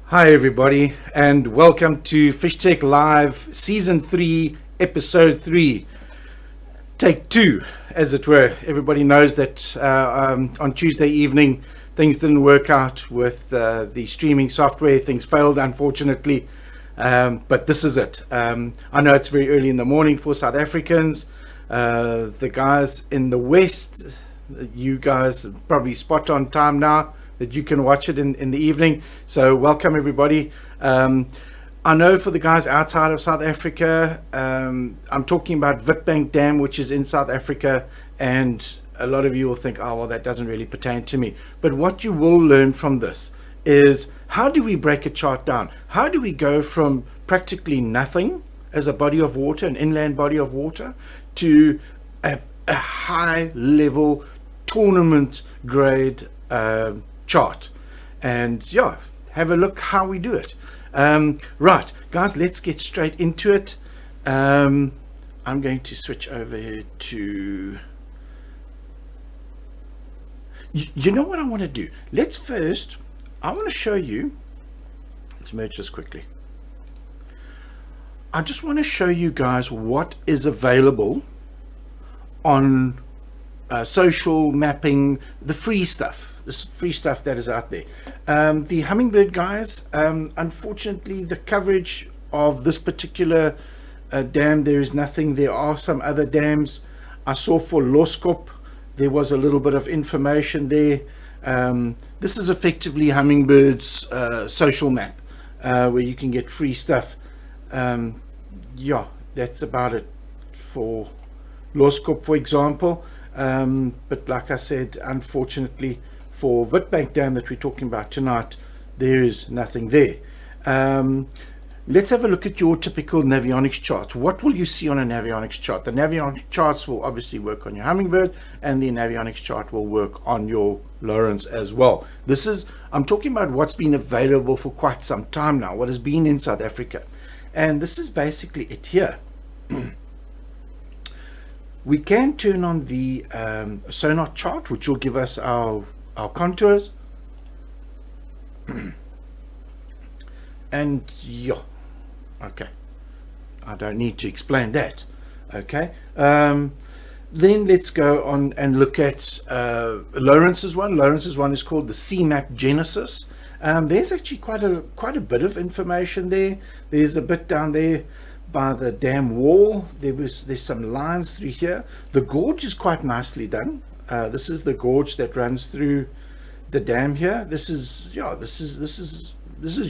Hi everybody, and welcome to FishTec Live Season 3, Episode 3, Take 2, as it were. Everybody knows that on Tuesday evening things didn't work out with the streaming software. Things failed, unfortunately, but this is it. I know it's very early in the morning for South Africans. The guys in the West, you guys are probably spot on time now that you can watch it in the evening. So welcome everybody. I know for the guys outside of South Africa, I'm talking about Witbank Dam, which is in South Africa, and a lot of you will think, oh well, that doesn't really pertain to me. But what you will learn from this is, how do we break a chart down? How do we go from practically nothing as a body of water, an inland body of water, to a high level tournament grade chart? And yeah, have a look how we do it. Right guys, let's get straight into it. I'm going to switch over here to, you know what I want to do? I want to show you, let's merge this quickly. I just want to show you guys what is available on social mapping, the free stuff, this free stuff that is out there. The Hummingbird guys, unfortunately the coverage of this particular dam, there is nothing. There are some other dams. I saw for Loskop there was a little bit of information there. This is effectively Hummingbird's social map, where you can get free stuff. Yeah, that's about it for Loskop, for example. But like I said, unfortunately for Witbank Dam that we're talking about tonight, there is nothing there. Let's have a look at your typical Navionics chart. What will you see on a Navionics chart? The Navionics charts will obviously work on your Hummingbird, and the Navionics chart will work on your Lawrence as well. I'm talking about what's been available for quite some time now, what has been in South Africa. And this is basically it here. We can turn on the sonar chart, which will give us our contours. And yeah, okay, I don't need to explain that. Okay, then let's go on and look at Lawrence's one. Lawrence's one is called the CMAP Genesis. There's actually quite a bit of information there. There's a bit down there by the dam wall. There's some lines through here. The gorge is quite nicely done. This is the gorge that runs through the dam here. This is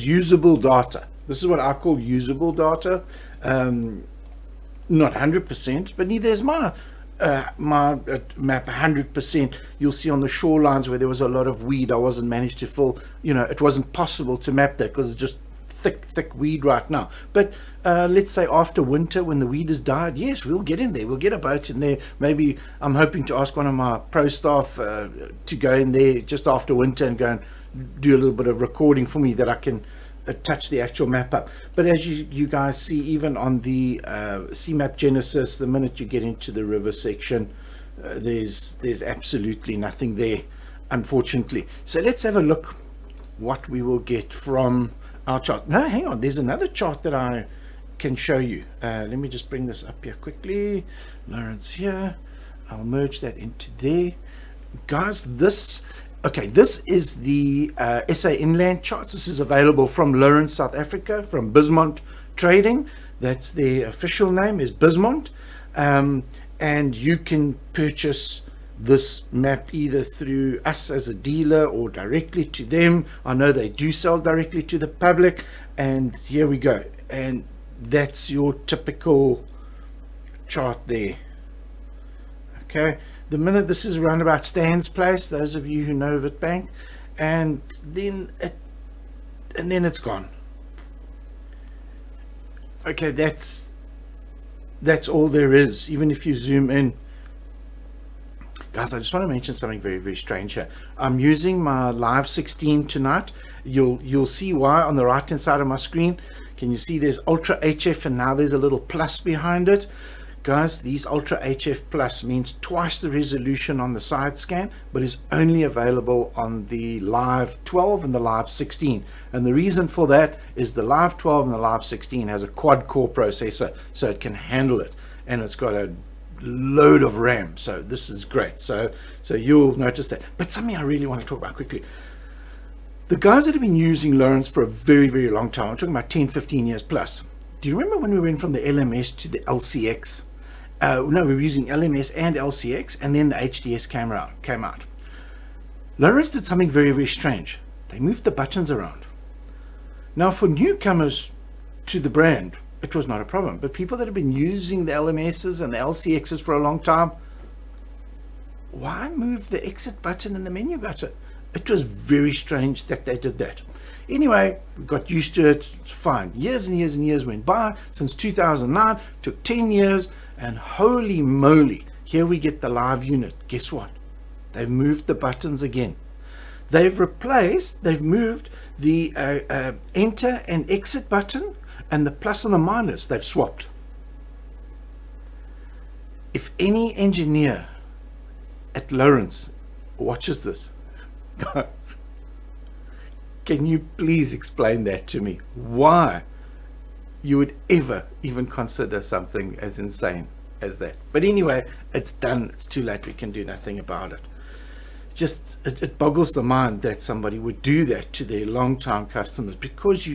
usable data. This is what I call usable data. Not 100%, but neither is my map 100%. You'll see on the shorelines where there was a lot of weed, I wasn't managed to fill. It wasn't possible to map that because it's just thick weed right now. But let's say after winter, when the weed has died, yes, we'll get in there. We'll get a boat in there. Maybe I'm hoping to ask one of my pro staff to go in there just after winter and go and do a little bit of recording for me, that I can touch the actual map up. But as you guys see, even on the CMAP Genesis, the minute you get into the river section, there's absolutely nothing there, unfortunately. So let's have a look what we will get from our chart. No, hang on, there's another chart that I can show you. Let me just bring this up here quickly. Lawrence here, I'll merge that into there. Guys, this is the SA Inland chart. This is available from Lawrence, South Africa, from Bismont Trading. That's their official name, is Bismont. And you can purchase this map either through us as a dealer or directly to them. I know they do sell directly to the public, and here we go. And that's your typical chart there. Okay, the minute this is around about Stan's Place, those of you who know Witbank, and then it's gone. Okay, that's all there is. Even if you zoom in, guys, I just want to mention something very, very strange here. I'm using my Live 16 tonight. You'll see why on the right hand side of my screen. Can you see there's Ultra HF, and now there's a little plus behind it? Guys, these Ultra HF Plus means twice the resolution on the side scan, but is only available on the Live 12 and the Live 16. And the reason for that is the Live 12 and the Live 16 has a quad-core processor, so it can handle it. And it's got a load of RAM, so this is great. So you'll notice that. But something I really want to talk about quickly. The guys that have been using Lowrance for a very, very long time, I'm talking about 10, 15 years plus. Do you remember when we went from the LMS to the LCX? No, we were using LMS and LCX, and then the HDS camera came out. Lowrance did something very, very strange. They moved the buttons around. Now, for newcomers to the brand, it was not a problem. But people that have been using the LMSs and the LCXs for a long time, why move the exit button and the menu button? It was very strange that they did that. Anyway, we got used to it. It's fine. Years and years and years went by. Since 2009, took 10 years. And holy moly, here we get the live unit. Guess what? They've moved the buttons again. They've moved the enter and exit button and the plus and the minus. They've swapped. If any engineer at Lowrance watches this, guys, can you please explain that to me? Why you would ever even consider something as insane as that? But anyway, it's done. It's too late. We can do nothing about it. It boggles the mind that somebody would do that to their long-time customers, because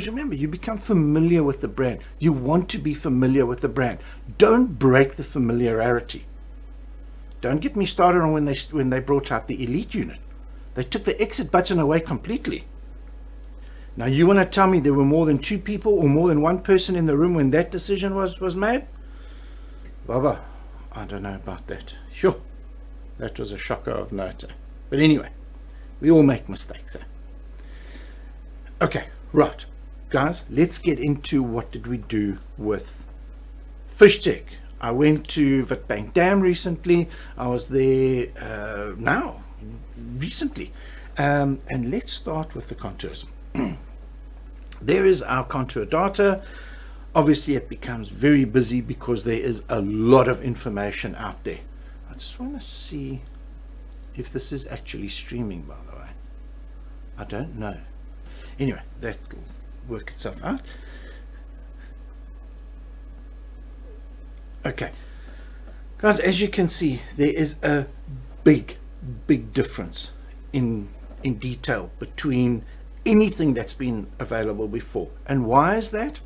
remember, you become familiar with the brand. You want to be familiar with the brand. Don't break the familiarity. Don't get me started on when they brought out the Elite unit. They took the exit button away completely. Now, you want to tell me there were more than 2 people or more than 1 person in the room when that decision was made? Baba, I don't know about that. Sure, that was a shocker of note. But anyway, we all make mistakes. Okay, right. Guys, let's get into what did we do with FishTec. I went to Witbank Dam recently. I was there recently. And let's start with the contours. There is our contour data. Obviously, it becomes very busy because there is a lot of information out there. I just want to see if this is actually streaming, by the way. I don't know. Anyway, that'll work itself out. Okay. Guys, as you can see, there is a big difference in detail between anything that's been available before. And why is that?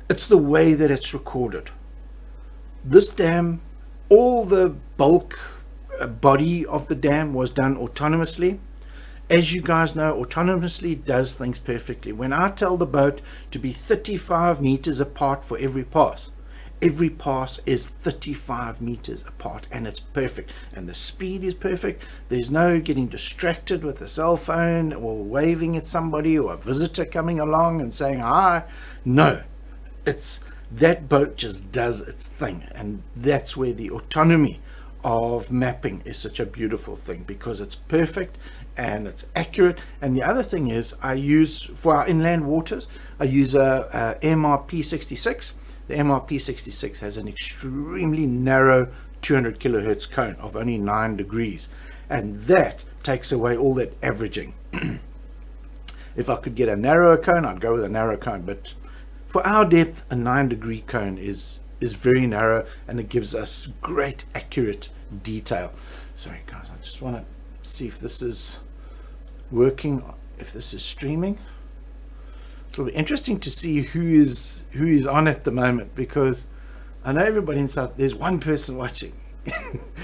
It's the way that it's recorded. This dam, all the bulk body of the dam was done autonomously. As you guys know, autonomously does things perfectly. When I tell the boat to be 35 meters apart for every pass is 35 meters apart, and it's perfect, and the speed is perfect. There's no getting distracted with a cell phone or waving at somebody or a visitor coming along and saying hi. No, it's that boat just does its thing, and that's where the autonomy of mapping is such a beautiful thing, because it's perfect and it's accurate. And the other thing is, I use, for our inland waters, I use a MRP66. The MRP66 has an extremely narrow 200 kilohertz cone of only 9 degrees, and that takes away all that averaging. If I could get a narrower cone, I'd go with a narrow cone, but for our depth, a 9-degree cone is very narrow, and it gives us great accurate detail. Sorry guys, I just want to see if this is working, if this is streaming. It'll be interesting to see who is on at the moment, because I know everybody inside, there's one person watching.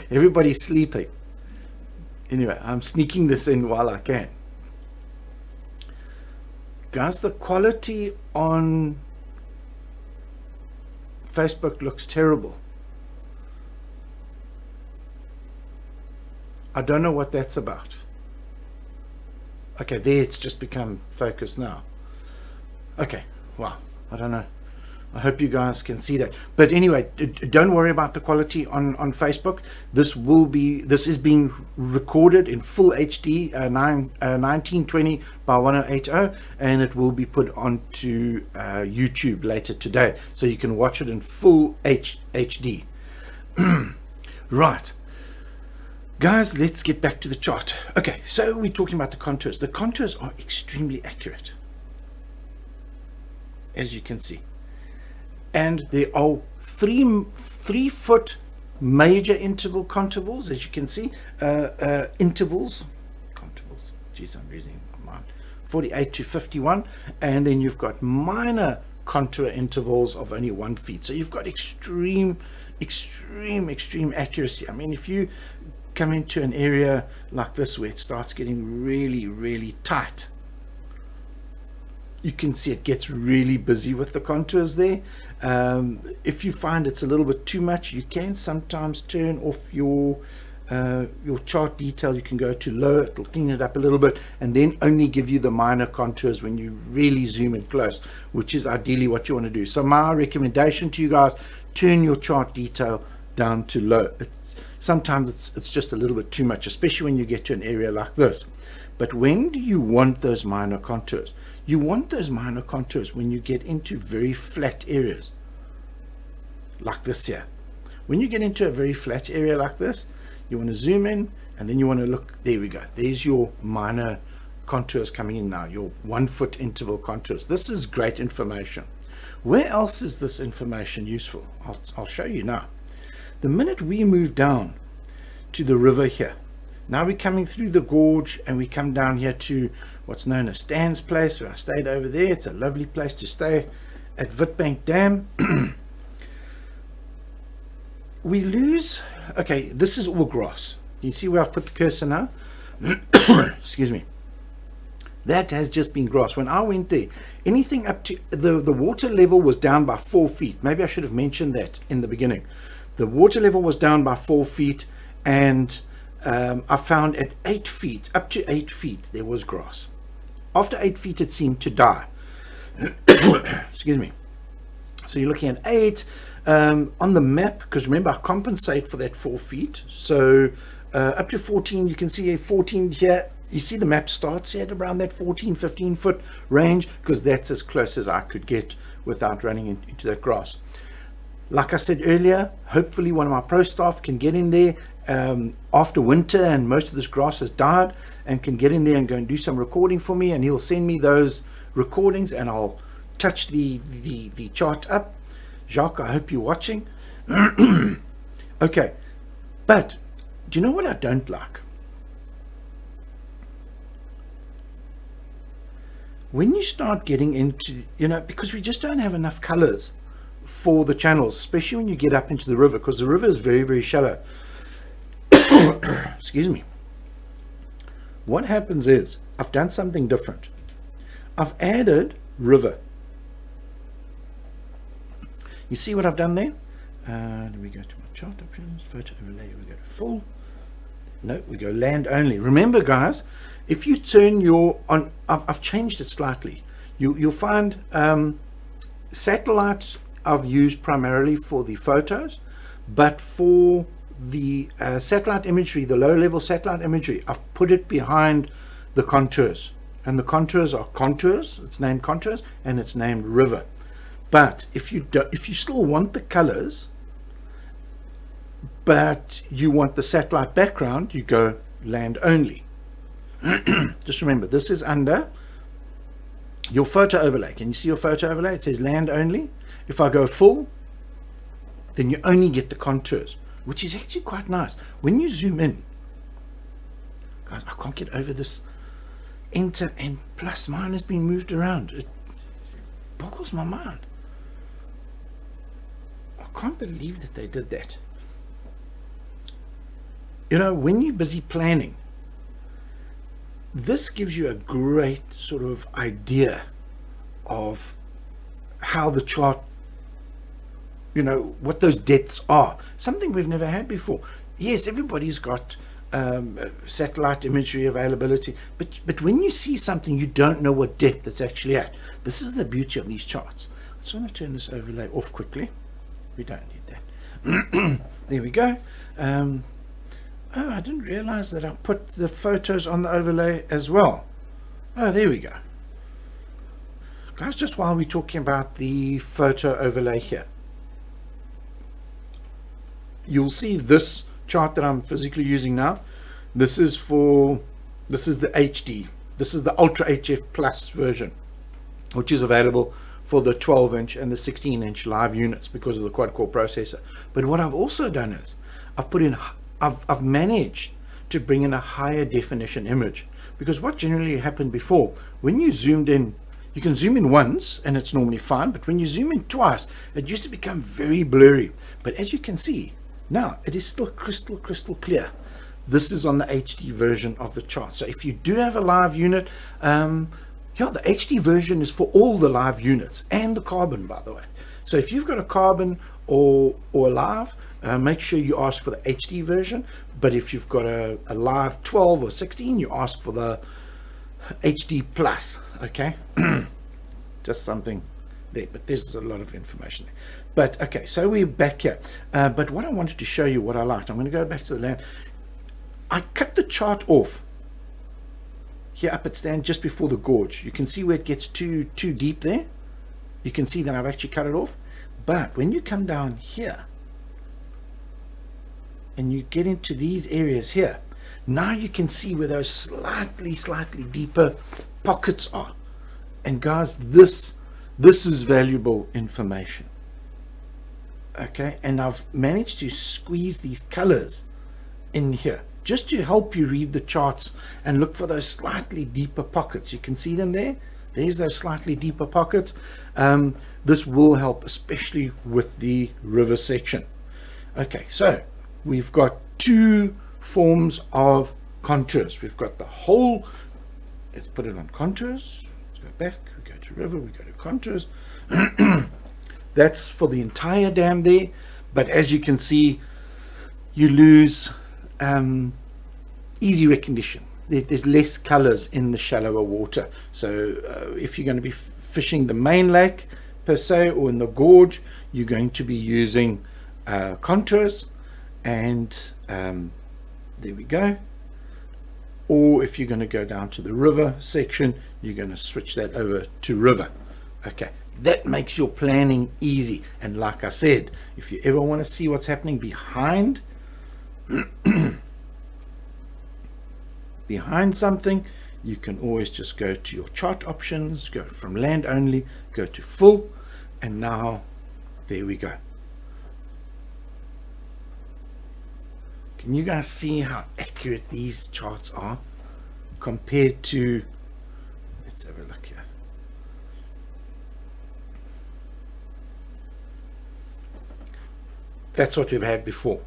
Everybody's sleeping. Anyway, I'm sneaking this in while I can. Guys, the quality on Facebook looks terrible. I don't know what that's about. Okay, there it's just become focused now. Okay, wow, I don't know. I hope you guys can see that. But anyway, don't worry about the quality on Facebook. This is being recorded in full HD, 1920 by 1080, and it will be put onto YouTube later today, so you can watch it in full HD. Right. Guys, let's get back to the chart. Okay, so we're talking about the contours. The contours are extremely accurate, as you can see. And there are three foot major interval contours, as you can see. Intervals, geez, I'm losing my mind. 48 to 51, and then you've got minor contour intervals of only 1 feet. So you've got extreme accuracy. I mean, if you come into an area like this where it starts getting really tight, you can see it gets really busy with the contours there. If you find it's a little bit too much, you can sometimes turn off your chart detail. You can go to low, it'll clean it up a little bit, and then only give you the minor contours when you really zoom in close, which is ideally what you want to do. So my recommendation to you guys, turn your chart detail down to low. Sometimes it's just a little bit too much, especially when you get to an area like this. But when do you want those minor contours? You want those minor contours when you get into very flat areas like this here. When you get into a very flat area like this, you want to zoom in, and then you want to look. There we go. There's your minor contours coming in now, your 1 foot interval contours. This is great information. Where else is this information useful? I'll show you now. The minute we move down to the river here, now we're coming through the gorge, and we come down here to what's known as Stan's Place, where I stayed over there. It's a lovely place to stay at Witbank Dam. We lose, okay, this is all grass. You see where I've put the cursor now? Excuse me. That has just been grass. When I went there, anything up to the water level was down by 4 feet. Maybe I should have mentioned that in the beginning. The water level was down by 4 feet, and I found at 8 feet, up to 8 feet, there was grass. After 8 feet, it seemed to die. Excuse me. So you're looking at 8 on the map, because remember, I compensate for that 4 feet. So up to 14, you can see a 14 here. You see the map starts at around that 14, 15 foot range, because that's as close as I could get without running into that grass. Like I said earlier, hopefully one of my pro staff can get in there after winter and most of this grass has died, and can get in there and go and do some recording for me, and he'll send me those recordings, and I'll touch the chart up. Jacques, I hope you're watching. Okay, but do you know what I don't like? When you start getting into, because we just don't have enough colors for the channels, especially when you get up into the river, because the river is very shallow. Excuse me. What happens is, I've done something different. I've added river. You see what I've done there? Let me go to my chart options, photo overlay, we go to full. No, we go land only. Remember guys, if you turn your on, I've changed it slightly. You'll find satellites I've used primarily for the photos, but for the satellite imagery, the low level satellite imagery, I've put it behind the contours, and the contours are contours. It's named contours, and it's named river. But if you still want the colors, but you want the satellite background, you go land only. Just remember, this is under your photo overlay. Can you see your photo overlay? It says land only. If I go full, then you only get the contours, which is actually quite nice. When you zoom in, guys, I can't get over this enter and plus mine has been moved around. It boggles my mind. I can't believe that they did that. When you're busy planning, this gives you a great sort of idea of how the chart, what those depths are. Something we've never had before. Yes, everybody's got satellite imagery availability, but when you see something, you don't know what depth it's actually at. This is the beauty of these charts. just want to turn this overlay off quickly. We don't need that. There we go. Oh, I didn't realize that I put the photos on the overlay as well. Oh, there we go. Guys, just while we're talking about the photo overlay here, you'll see this chart that I'm physically using now. This is the HD. This is the Ultra HF Plus version, which is available for the 12-inch and the 16-inch live units because of the quad-core processor. But what I've also done is I've managed to bring in a higher definition image, because what generally happened before, when you zoomed in, you can zoom in once and it's normally fine, but when you zoom in twice, it used to become very blurry. But as you can see now, it is still crystal clear. This is on the HD version of the chart. So if you do have a live unit, yeah, the HD version is for all the live units and the carbon, by the way. So if you've got a carbon or a live, make sure you ask for the HD version. But if you've got a live 12 or 16, you ask for the HD plus. Okay, just something there, but there's a lot of information there. But okay, so we're back here. But what I wanted to show you, what I liked, I'm going to go back to the land. I cut the chart off here up at stand just before the gorge. You can see where it gets too deep there. You can see that I've actually cut it off. But when you come down here and you get into these areas here, now you can see where those slightly deeper pockets are. And guys, this is valuable information. Okay, and I've managed to squeeze these colors in here just to help you read the charts and look for those slightly deeper pockets. You can see them there. There's those slightly deeper pockets. This will help, especially with the river section. Okay, so we've got two forms of contours. We've got the whole, let's put it on contours. Let's go back, we go to river, we go to contours. That's for the entire dam there. But as you can see, you lose easy recognition. There's less colors in the shallower water. So if you're going to be fishing the main lake per se, or in the gorge, you're going to be using contours, and there we go. Or if you're going to go down to the river section, you're going to switch that over to river. Okay, that makes your planning easy. And like I said, if you ever want to see what's happening behind something, you can always just go to your chart options, go from land only, go to full, and now there we go. Can you guys see how accurate these charts are compared to, let's have a look here. That's what we've had before.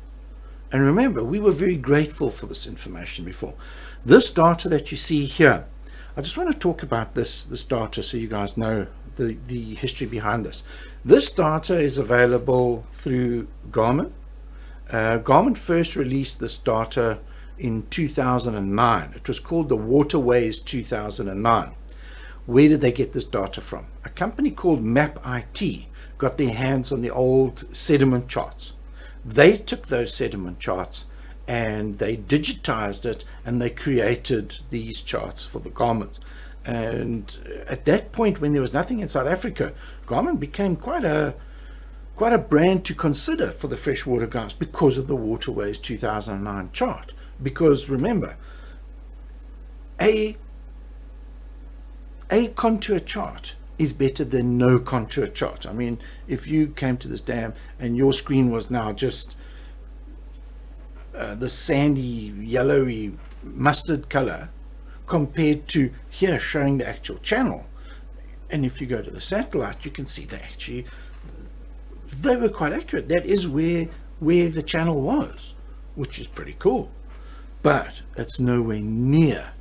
And remember, we were very grateful for this information before. This data that you see here, I just want to talk about this data so you guys know the history behind this. This data is available through Garmin. Garmin first released this data in 2009. It was called the Waterways 2009. Where did they get this data from? A company called Map IT got their hands on the old sediment charts. They took those sediment charts and they digitized it, and they created these charts for the Garmin. And at that point, when there was nothing in South Africa, Garmin became quite a brand to consider for the freshwater guys because of the Waterways 2009 chart. Because remember, a contour chart is better than no contour chart. I mean, if you came to this dam and your screen was now just the sandy, yellowy, mustard color compared to here showing the actual channel, and if you go to the satellite, you can see they were quite accurate. That is where the channel was, which is pretty cool, but it's nowhere near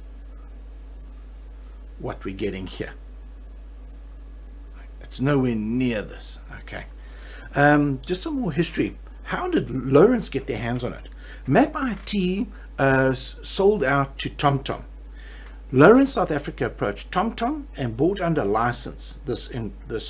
what we're getting here. It's nowhere near this. Okay, just some more history. How did Lawrence get their hands on it? Map IT sold out to TomTom. Lawrence, South Africa approached TomTom and bought under license this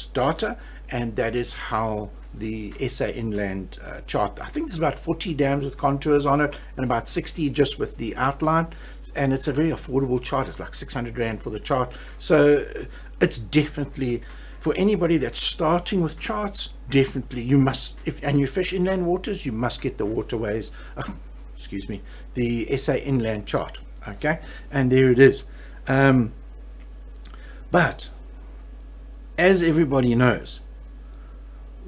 data, and that is how the SA Inland chart, I think there's about 40 dams with contours on it and about 60 just with the outline, and it's a very affordable chart. It's like 600 Rand for the chart. So it's definitely, for anybody that's starting with charts, definitely you must, and you fish inland waters, you must get the waterways, excuse me, the SA Inland chart. Okay, and there it is. But as everybody knows,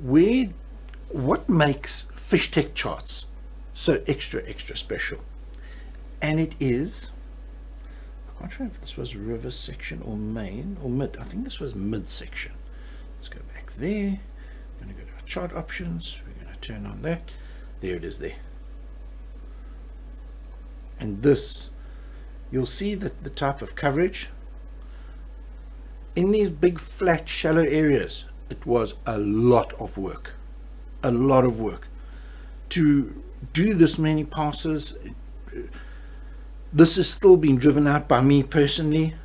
what makes FishTec charts so extra special? And it is, I can't remember if this was river section or main or mid. I think this was mid section. Let's go back there. I'm going to go to our chart options. We're going to turn on that. There it is there. And this, you'll see that the type of coverage in these big flat shallow areas, it was a lot of work to do this many passes. This is still being driven out by me personally.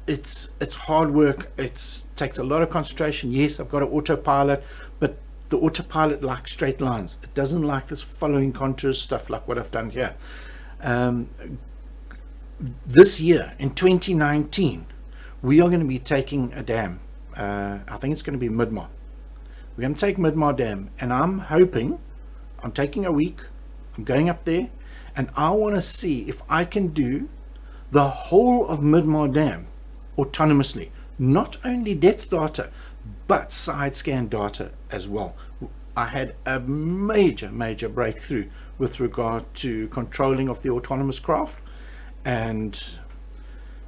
It's hard work. It takes a lot of concentration. Yes, I've got an autopilot, but the autopilot likes straight lines. It doesn't like this following contours stuff like what I've done here. This year in 2019, we are going to be taking a dam. I think it's going to be Midmar. We're going to take Midmar Dam, and I'm taking a week. I'm going up there, and I want to see if I can do the whole of Midmar Dam autonomously, not only depth data but side scan data as well. I had a major breakthrough with regard to controlling of the autonomous craft, and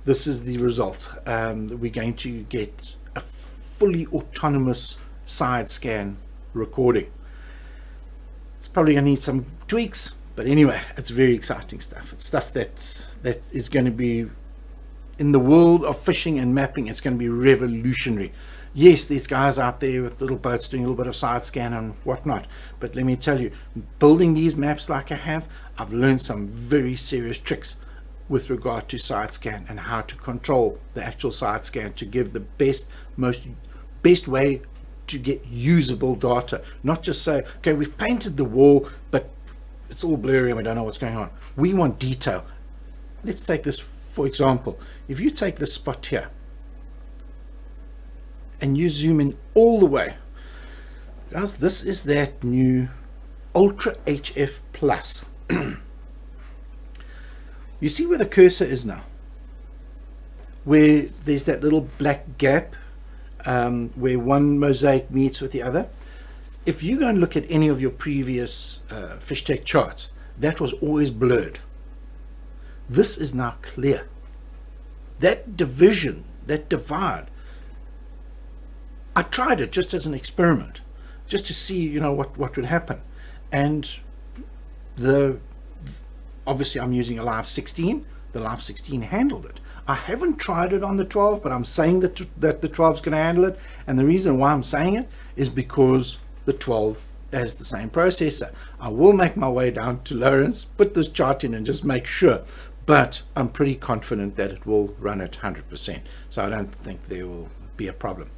this is the result. We're going to get a fully autonomous side scan recording. It's probably going to need some tweaks, but anyway, it's very exciting stuff. It's stuff that is going to be, in the world of fishing and mapping, it's going to be revolutionary. Yes, these guys out there with little boats doing a little bit of side scan and whatnot, but let me tell you, building these maps like I have, I've learned some very serious tricks with regard to side scan and how to control the actual side scan to give the best way to get usable data. Not just say, okay, we've painted the wall, but it's all blurry and we don't know what's going on. We want detail. Let's take this for example. If you take this spot here and you zoom in all the way, guys, this is that new Ultra HF Plus. You see where the cursor is now, where there's that little black gap where one mosaic meets with the other. If you go and look at any of your previous FishTec charts, that was always blurred. This is now clear. That division, that divide, I tried it just as an experiment, just to see, you know, what would happen. And obviously I'm using a Live 16. The Live 16 handled it. I haven't tried it on the 12, but I'm saying that the 12 is going to handle it. And the reason why I'm saying it is because the 12 has the same processor. I will make my way down to Lawrence, put this chart in and just make sure. But I'm pretty confident that it will run at 100%. So I don't think there will be a problem.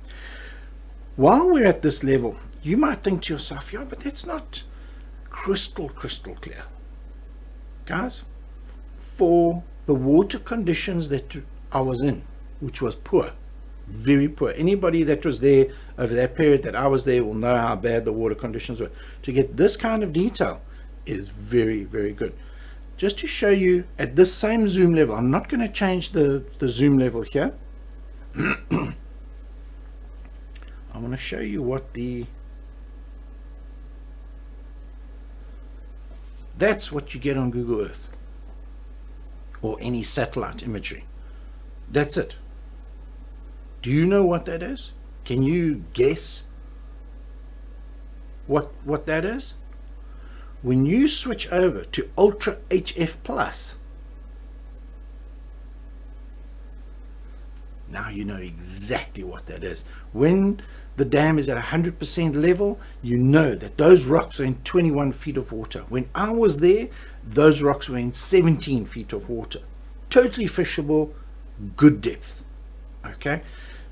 While we're at this level, you might think to yourself, yeah, but that's not crystal clear. Guys, for the water conditions that I was in, which was poor, very poor. Anybody that was there over that period that I was there will know how bad the water conditions were. To get this kind of detail is very good. Just to show you at this same zoom level, I'm not going to change the zoom level here. I want to show you what that's what you get on Google Earth or any satellite imagery. That's it. Do you know what that is? Can you guess what that is? When you switch over to Ultra HF Plus, now you know exactly what that is. When the dam is at 100% level, you know that those rocks are in 21 feet of water. When I was there, those rocks were in 17 feet of water. Totally fishable, good depth. Okay,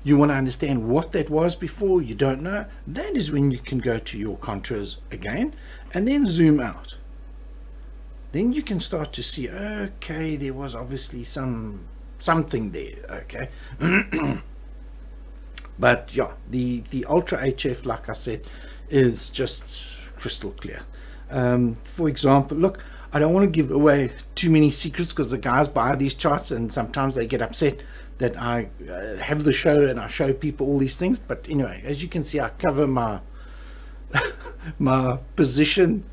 you want to understand what that was before, you don't know, that is when you can go to your contours again and then zoom out. Then you can start to see, okay, there was obviously something there. Okay. But yeah, the Ultra HF, like I said, is just crystal clear. For example, look, I don't want to give away too many secrets because the guys buy these charts and sometimes they get upset that I have the show and I show people all these things. But anyway, as you can see, I cover my my position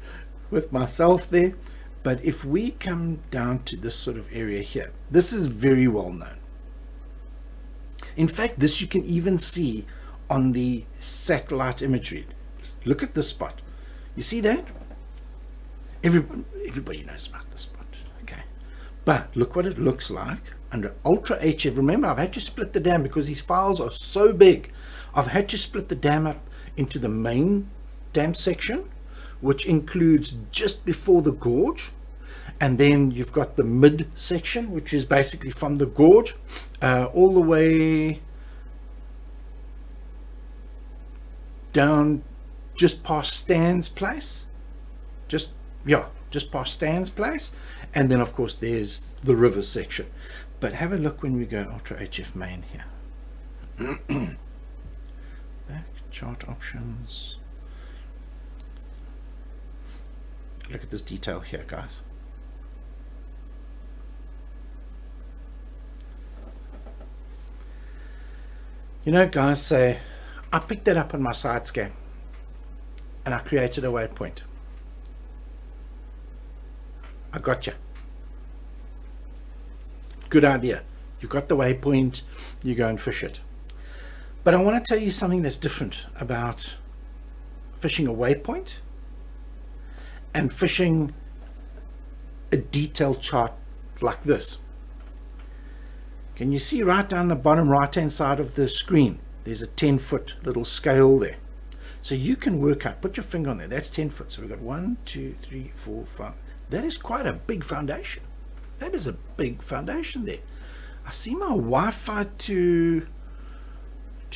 with myself there. But if we come down to this sort of area here, this is very well known. In fact, this you can even see on the satellite imagery. Look at this spot. You see that? Everybody knows about this spot. Okay. But look what it looks like under Ultra HF. Remember, I've had to split the dam because these files are so big. I've had to split the dam up into the main dam section, which includes just before the gorge, and then you've got the mid section, which is basically from the gorge all the way down just past Stan's place, just past Stan's place, and then of course there's the river section. But have a look when we go Ultra HF main here. Back, chart options. Look at this detail here, guys. You know, guys, say I picked that up on my side scan and I created a waypoint. I got you. Good idea. You got the waypoint, you go and fish it. But I want to tell you something that's different about fishing a waypoint and fishing a detailed chart like this. Can you see right down the bottom right hand side of the screen, there's a 10-foot little scale there. So you can work out, put your finger on there, that's 10 foot. So we've got 1, 2, 3, 4, 5. That is quite a big foundation. That is a big foundation there. I see my Wi-Fi to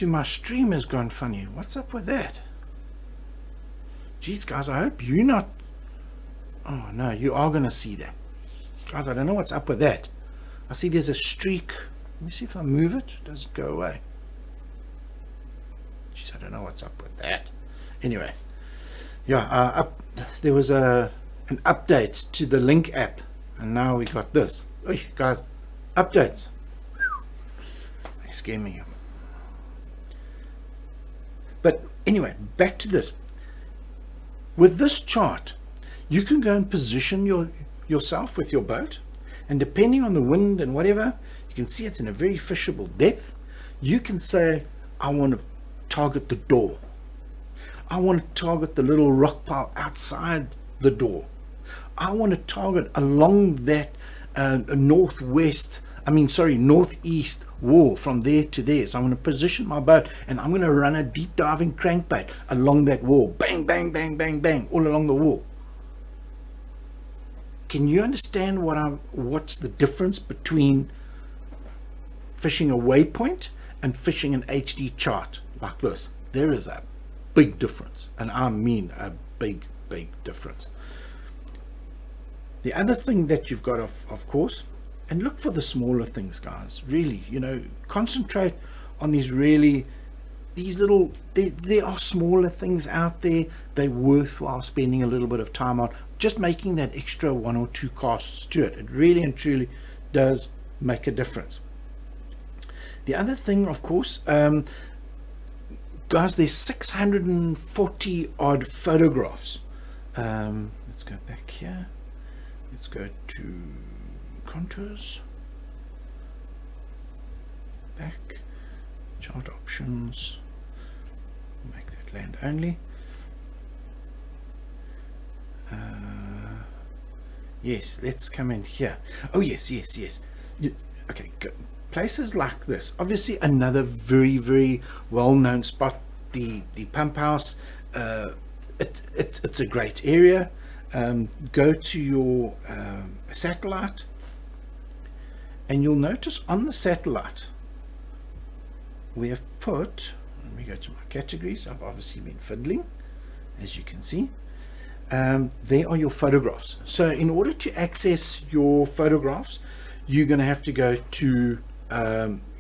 my stream has gone funny. What's up with that? Geez, guys, I hope you're not. Oh no, you are going to see that. Guys, I don't know what's up with that. I see there's a streak. Let me see if I move it. Does it go away? Geez, I don't know what's up with that. Anyway, yeah, there was an update to the Link app, and now we got this. Oh, guys, updates. They scare me. But anyway, back to this. With this chart, you can go and position yourself with your boat, and depending on the wind and whatever, you can see it's in a very fishable depth. You can say, I want to target the door. I want to target the little rock pile outside the door. I want to target along that northeast wall from there to there. So I'm going to position my boat and I'm going to run a deep diving crankbait along that wall. Bang, bang, bang, bang, bang, all along the wall. Can you understand what's the difference between fishing a waypoint and fishing an HD chart like this? There is a big difference, and I mean a big, big difference. The other thing that you've got, of course, and look for the smaller things, guys. Really, concentrate on these little, there are smaller things out there. They're worthwhile spending a little bit of time on, just making that extra 1 or 2 casts to it. It really and truly does make a difference. The other thing, of course, guys, there's 640 odd photographs. Let's go back here. Let's go to contours, back, chart options, make that land only. Yes, let's come in here. Oh yes. Okay, go. Places like this, obviously another very, very well-known spot, the pump house. It's a great area. Go to your satellite And you'll notice on the satellite, we have put, let me go to my categories. I've obviously been fiddling, as you can see. There are your photographs. So in order to access your photographs, you're going to have to go to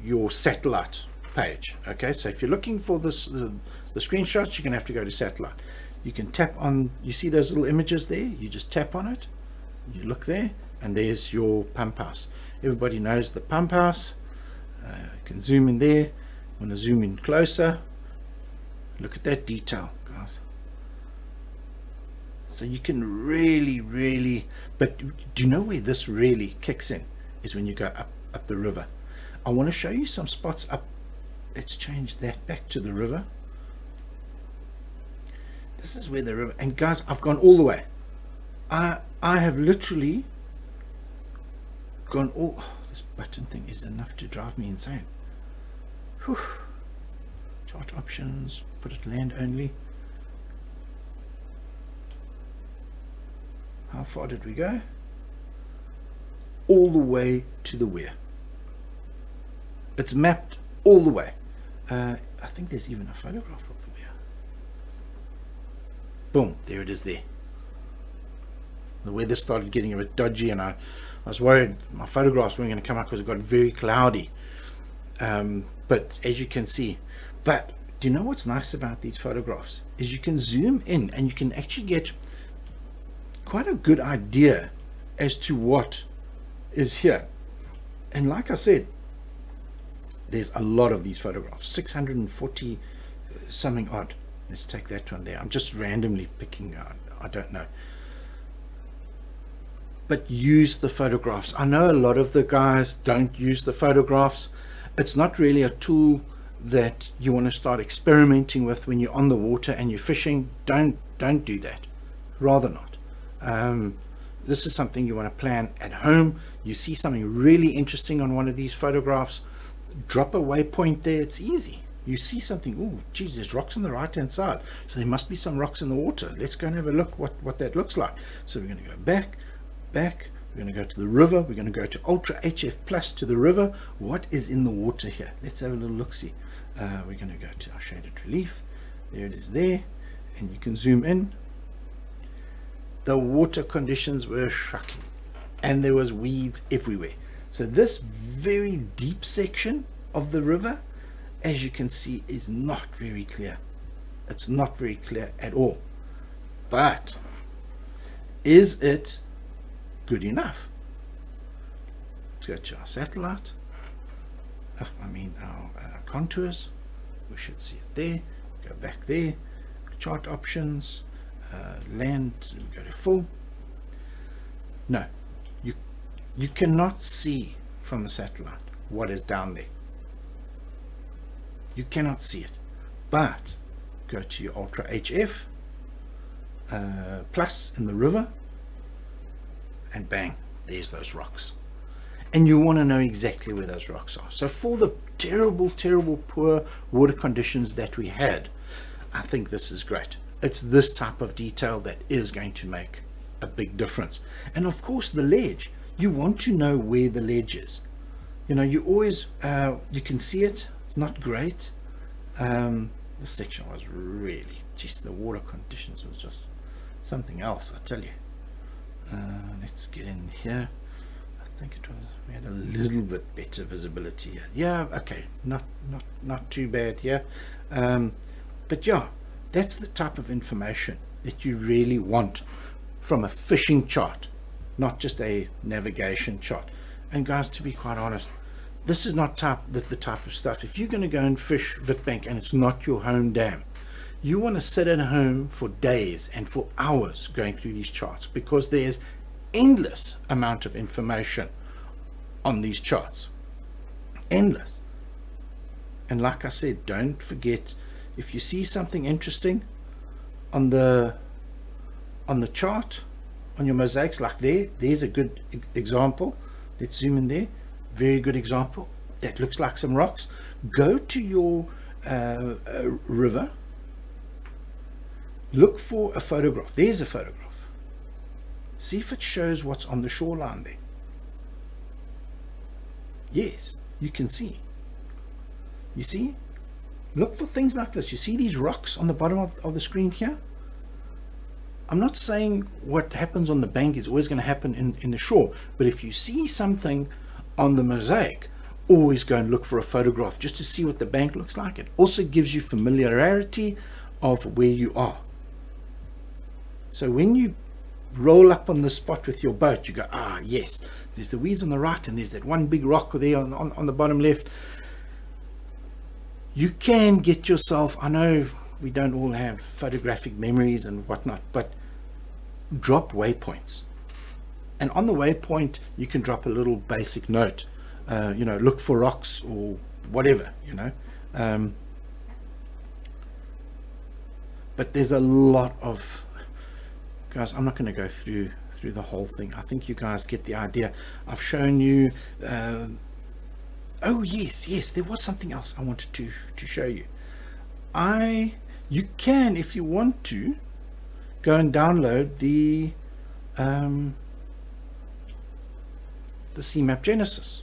your satellite page. Okay, so if you're looking for this, the screenshots, you're going to have to go to satellite. You can tap on, you see those little images there, you just tap on it, you look there, and there's your pump house. Everybody knows the pump house. You can zoom in there. I'm going to zoom in closer. Look at that detail, guys. So you can really, but do you know where this really kicks in? Is when you go up the river. I want to show you some spots up. Let's change that back to the river. This is where the river, and guys, I've gone all the way. I have literally gone all, oh, this button thing is enough to drive me insane. Whew. Chart options, put it land only. How far did we go? All the way to the weir. It's mapped all the way. I think there's even a photograph of the weir. Boom, there it is there. The weather started getting a bit dodgy, and I was worried my photographs weren't going to come out because it got very cloudy. But as you can see, but do you know what's nice about these photographs is you can zoom in and you can actually get quite a good idea as to what is here. And like I said, there's a lot of these photographs, 640 something odd. Let's take that one there. I'm just randomly picking out, I don't know. But use the photographs. I know a lot of the guys don't use the photographs. It's not really a tool that you want to start experimenting with when you're on the water and you're fishing. Don't do that. Rather not. This is something you want to plan at home. You see something really interesting on one of these photographs, drop a waypoint there. It's easy. You see something, oh geez, there's rocks on the right hand side, so there must be some rocks in the water. Let's go and have a look what that looks like. So we're going to go back, we're going to go to the river, we're going to go to Ultra HF Plus to the river. What is in the water here? Let's have a little look see. We're going to go to our shaded relief. There it is there, and you can zoom in. The water conditions were shocking, and there was weeds everywhere. So this very deep section of the river, as you can see, is not very clear. It's not very clear at all. But is it good enough? Let's go to our satellite. Our contours. We should see it there. Go back there. Chart options. Land. Go to full. No, you cannot see from the satellite what is down there. You cannot see it. But go to your Ultra HF Plus in the river, and bang, there's those rocks. And you want to know exactly where those rocks are. So for the terrible poor water conditions that we had, I think this is great. It's this type of detail that is going to make a big difference. And of course the ledge, you want to know where the ledge is. You know, you always you can see it. It's not great. This section was really, just the water conditions was just something else, I tell you. Let's get in here. I think it was, we had a little bit better visibility here. Yeah, okay, not too bad here. But yeah, that's the type of information that you really want from a fishing chart, not just a navigation chart. And guys, to be quite honest, this is not the type of stuff. If you're going to go and fish Witbank and it's not your home dam, you want to sit at home for days and for hours going through these charts, because there's endless amount of information on these charts. Endless. And like I said, don't forget, if you see something interesting on the chart, on your mosaics, like there's a good example. Let's zoom in there. Very good example. That looks like some rocks. Go to your river. Look for a photograph. There's a photograph. See if it shows what's on the shoreline there. Yes, you can see. You see? Look for things like this. You see these rocks on the bottom of the screen here? I'm not saying what happens on the bank is always going to happen in the shore, but if you see something on the mosaic, always go and look for a photograph just to see what the bank looks like. It also gives you familiarity of where you are. So when you roll up on the spot with your boat, you go, ah, yes, there's the weeds on the right and there's that one big rock there on the bottom left. You can get yourself, I know we don't all have photographic memories and whatnot, but drop waypoints. And on the waypoint, you can drop a little basic note, look for rocks or whatever, but there's a lot of, guys, I'm not going to go through the whole thing. I think you guys get the idea. I've shown you, oh yes, there was something else I wanted to show you. You can, if you want to, go and download the Seamap Genesis.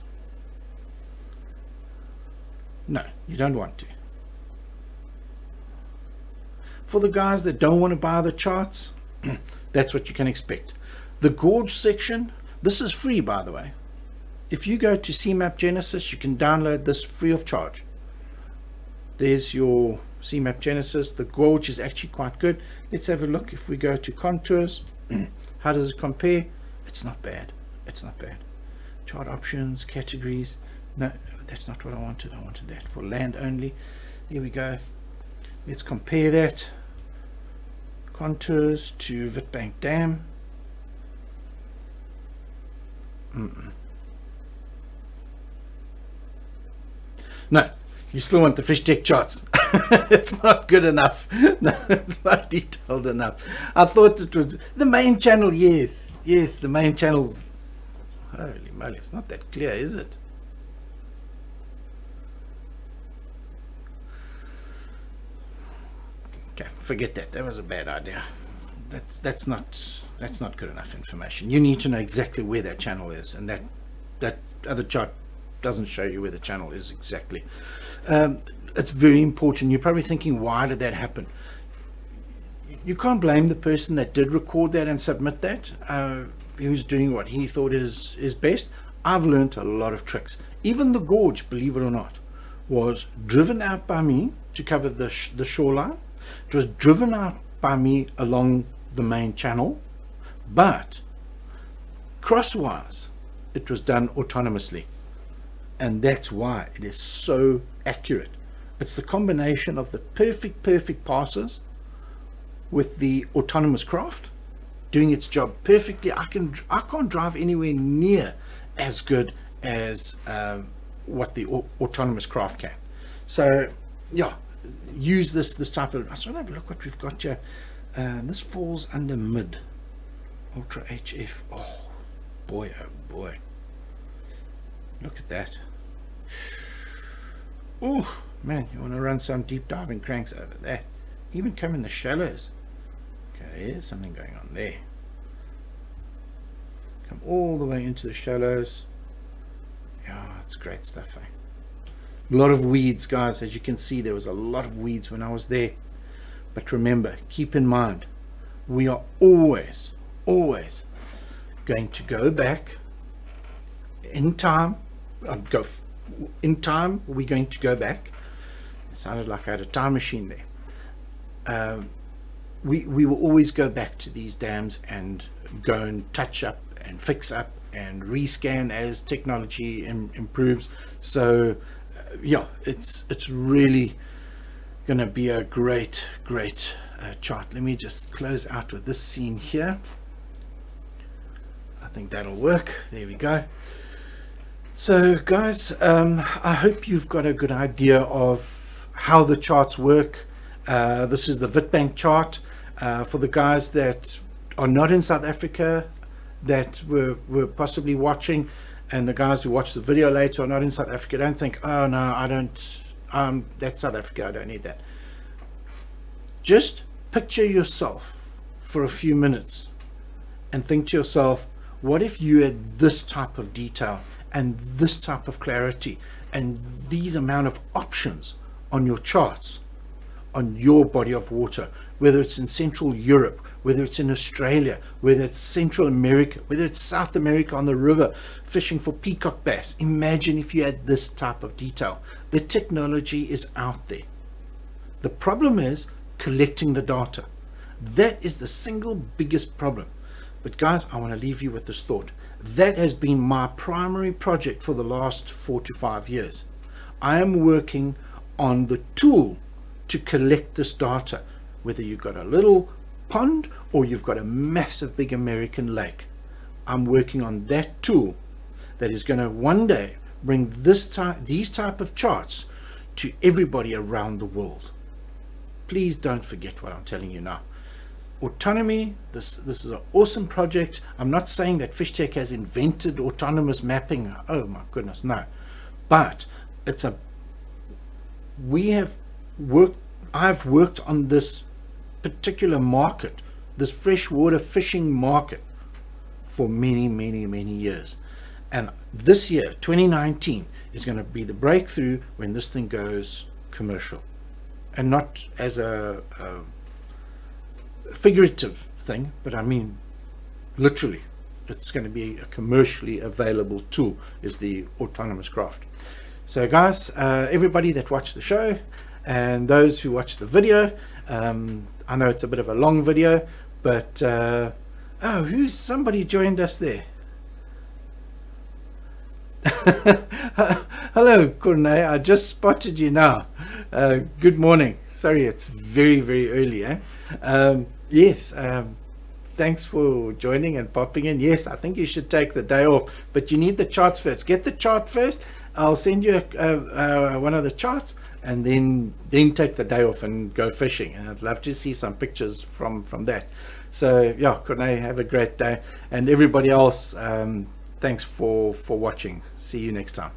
No, you don't want to. For the guys that don't want to buy the charts, that's what you can expect. The gorge section, this is free, by the way. If you go to Seamap Genesis, you can download this free of charge. There's your Seamap Genesis. The gorge is actually quite good. Let's have a look. If we go to contours, how does it compare? It's not bad. It's not bad. Chart options, categories. No, that's not what I wanted. I wanted that for land only. There we go. Let's compare that. Contours to Witbank Dam. No, you still want the FishTec charts. It's not good enough. No, it's not detailed enough. I thought it was the main channel. Yes, the main channel's, holy moly, it's not that clear, is it? Okay, forget that. That was a bad idea. That's not good enough information. You need to know exactly where that channel is, and that other chart doesn't show you where the channel is exactly. It's very important. You're probably thinking, why did that happen? You can't blame the person that did record that and submit that. He was doing what he thought is best. I've learned a lot of tricks. Even the gorge, believe it or not, was driven out by me to cover the shoreline. It was driven out by me along the main channel, but crosswise it was done autonomously, and that's why it is so accurate. It's the combination of the perfect passes with the autonomous craft doing its job perfectly. I can't drive anywhere near as good as what the autonomous craft can. So yeah, use this type of, I just want to have a look what we've got here. This falls under mid ultra HF. Oh boy, look at that. Oh man, you want to run some deep diving cranks over that, even come in the shallows. Okay, there's something going on there. Come all the way into the shallows. Yeah, it's great stuff, eh? A lot of weeds, guys. As you can see, there was a lot of weeds when I was there. But remember, keep in mind, we are always going to go back in time. We're going to go back. It sounded like I had a time machine there. We will always go back to these dams and go and touch up and fix up and rescan as technology improves. So yeah, it's really going to be a great chart. Let me just close out with this scene here. I think that'll work. There we go. So guys, I hope you've got a good idea of how the charts work. This is the Witbank chart. For the guys that are not in South Africa, that were possibly watching, and the guys who watch the video later are not in South Africa, don't think, oh no, I don't, that's South Africa, I don't need that. Just picture yourself for a few minutes and think to yourself, what if you had this type of detail and this type of clarity and these amount of options on your charts, on your body of water, whether it's in Central Europe, whether it's in Australia, whether it's Central America, whether it's South America on the river, fishing for peacock bass. Imagine if you had this type of detail. The technology is out there. The problem is collecting the data. That is the single biggest problem. But guys, I want to leave you with this thought. That has been my primary project for the last 4 to 5 years. I am working on the tool to collect this data, whether you've got a little pond or you've got a massive big American lake. I'm working on that tool that is going to one day bring these type of charts to everybody around the world. Please don't forget what I'm telling you now. Autonomy, this is an awesome project. I'm not saying that FishTec has invented autonomous mapping. Oh my goodness, no. But I've worked on this particular market, this freshwater fishing market, for many, many, many years. And this year, 2019, is going to be the breakthrough when this thing goes commercial. And not as a figurative thing, but I mean literally. It's going to be a commercially available tool, is the autonomous craft. So guys, everybody that watched the show and those who watched the video, I know it's a bit of a long video, but oh, somebody joined us there. Hello, Corne, I just spotted you now. Good morning. Sorry, it's very, very early, eh? Yes, thanks for joining and popping in. Yes, I think you should take the day off, but you need the charts first. Get the chart first. I'll send you one of the charts, and then take the day off and go fishing. And I'd love to see some pictures from that. So yeah, Corne, have a great day, and everybody else, thanks for watching. See you next time.